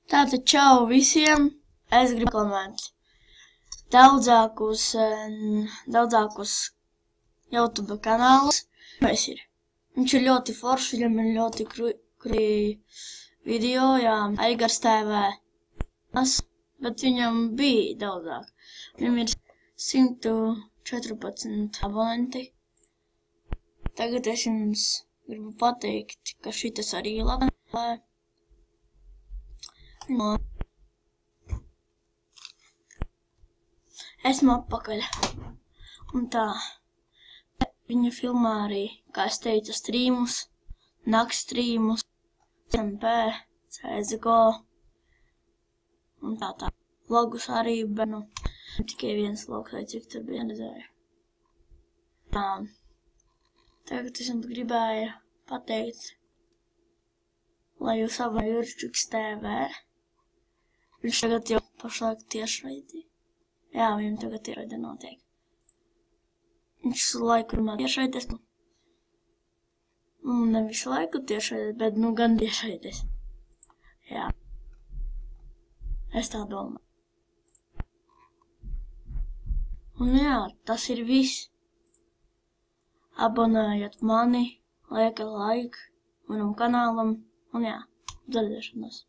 Tātad čau visiem, es gribu reklamēt daudzākus YouTube kanālus. Viņš ir ļoti foršs, viņam ir ļoti krūti video, jā, Aigars TV. Bet viņam bija daudzāk. Viņam ir 114 abonenti. Tagad es jums gribu pateikt, ka šitas arī labi. Esmu atpakaļ. Un tā, viņa filmā arī, kā es teicu, strīmus, nakts strīmus, SMP, CSGO. Un tā. Vlogus arī, bet tikai viens vlogs, vai cik tur bija redzēju. Tā, tagad es jums gribēju pateikt, lai jūs abonētu Jurčuks TV. Viņš tagad jau pašlaik tiešraidi. Jā, viņam tagad tiešraidi notiek. Viņš laiku runā tiešraides. Ne visu laiku tiešraides, bet gan tiešraides. Jā. Es tā domāju. Un jā, tas ir viss. Abonējiet mani, liekat laiku manam kanālam. Un jā, redzēšanos.